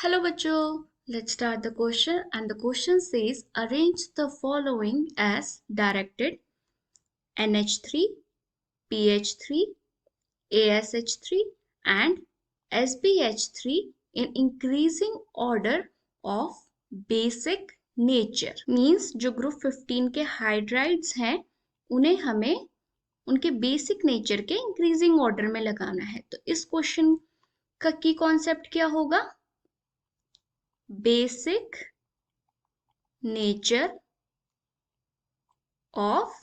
Hello बच्चों, let's start the question and the question says arrange the following as directed: NH3, PH3, ASH3 and SBH3 in increasing order of basic nature. Means जो group 15 के hydrides हैं उन्हें हमें उनके basic nature के increasing order में लगाना है। तो इस क्वेश्चन का की कॉन्सेप्ट क्या होगा? Basic nature of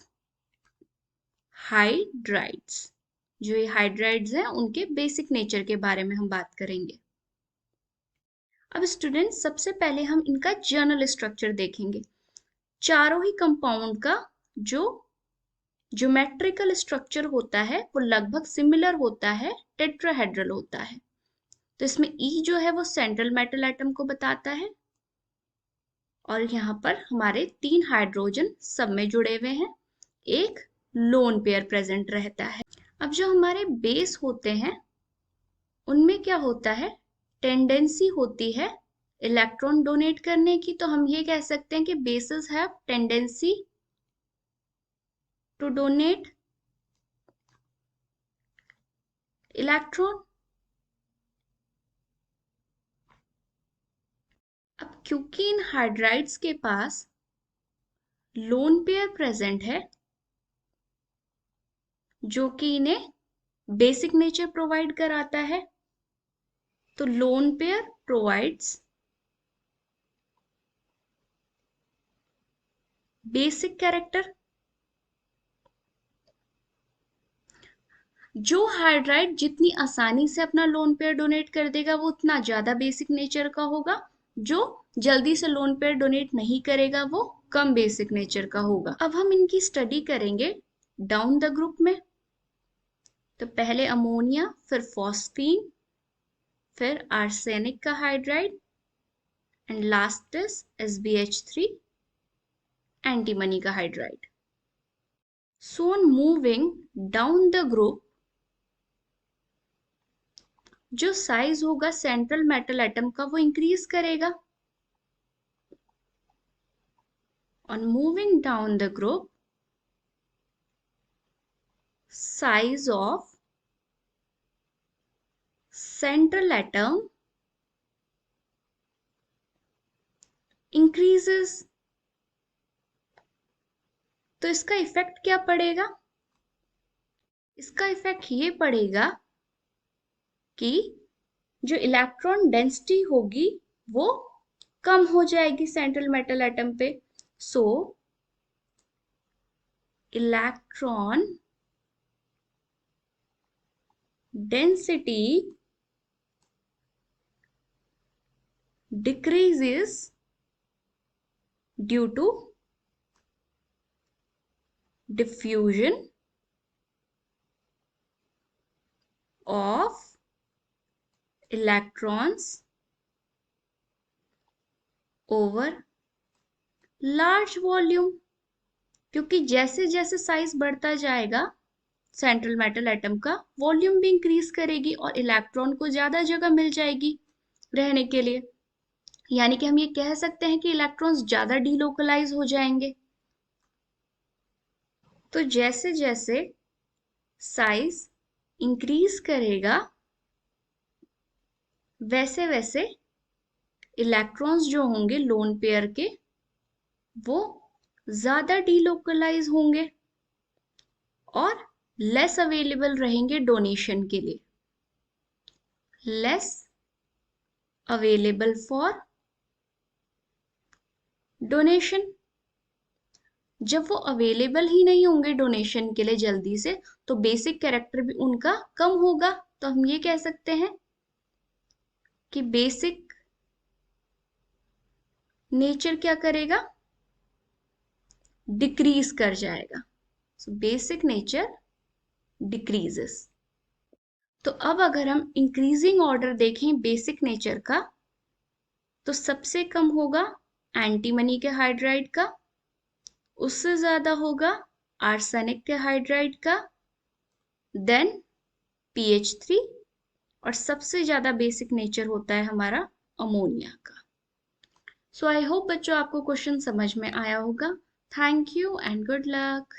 hydrides. जो ये हाइड्राइड्स हैं उनके बेसिक नेचर के बारे में हम बात करेंगे। अब स्टूडेंट्स, सबसे पहले हम इनका जनरल स्ट्रक्चर देखेंगे। चारों ही कंपाउंड का जो ज्योमेट्रिकल स्ट्रक्चर होता है वो लगभग सिमिलर होता है, टेट्राहेड्रल होता है। तो इसमें ई जो है वो सेंट्रल मेटल एटम को बताता है और यहाँ पर हमारे 3 हाइड्रोजन सब में जुड़े हुए हैं, एक लोन पेयर प्रेजेंट रहता है। अब जो हमारे बेस होते हैं उनमें क्या होता है? टेंडेंसी होती है इलेक्ट्रॉन डोनेट करने की। तो हम ये कह सकते हैं कि bases have tendency to donate electron. अब क्योंकि इन हाइड्राइड्स के पास लोन पेयर प्रेजेंट है जो कि इन्हें बेसिक नेचर प्रोवाइड कराता है, तो lone pair provides basic character. जो हाइड्राइड जितनी आसानी से अपना लोन पेयर डोनेट कर देगा वो उतना ज्यादा बेसिक नेचर का होगा, जो जल्दी से लोन पेयर डोनेट नहीं करेगा वो कम बेसिक नेचर का होगा। अब हम इनकी स्टडी करेंगे डाउन द ग्रुप में। तो पहले अमोनिया, फिर फॉस्फीन, फिर आर्सेनिक का hydride and last is SbH3 antimony का hydride. So on moving down the group, जो साइज होगा सेंट्रल मेटल एटम का वो इंक्रीज करेगा। On moving down the group, size of central atom increases। तो इसका इफेक्ट क्या पड़ेगा? इसका इफेक्ट ये पड़ेगा कि जो इलेक्ट्रॉन डेंसिटी होगी वो कम हो जाएगी सेंट्रल मेटल एटम पे। सो electron density decreases due to diffusion of electrons over large volume। क्योंकि जैसे जैसे साइज बढ़ता जाएगा सेंट्रल मेटल एटम का, वॉल्यूम भी इंक्रीज करेगी और इलेक्ट्रॉन को ज्यादा जगह मिल जाएगी रहने के लिए। यानी कि हम ये कह सकते हैं कि इलेक्ट्रॉन्स ज्यादा डीलोकलाइज हो जाएंगे। तो जैसे जैसे साइज इंक्रीज करेगा वैसे वैसे इलेक्ट्रॉन्स जो होंगे लोन पेयर के वो ज्यादा डीलोकलाइज होंगे और लेस अवेलेबल रहेंगे डोनेशन के लिए, लेस अवेलेबल फॉर डोनेशन। जब वो अवेलेबल ही नहीं होंगे डोनेशन के लिए जल्दी से, तो बेसिक कैरेक्टर भी उनका कम होगा। तो हम ये कह सकते हैं कि बेसिक नेचर क्या करेगा? डिक्रीज कर जाएगा। So basic nature decreases. तो अब अगर हम इंक्रीजिंग ऑर्डर देखें बेसिक नेचर का, तो सबसे कम होगा एंटीमनी के हाइड्राइड का, उससे ज्यादा होगा आर्सेनिक के हाइड्राइड का, देन PH3 और सबसे ज्यादा बेसिक नेचर होता है हमारा अमोनिया का। सो आई होप बच्चों आपको क्वेश्चन समझ में आया होगा। Thank you and good luck.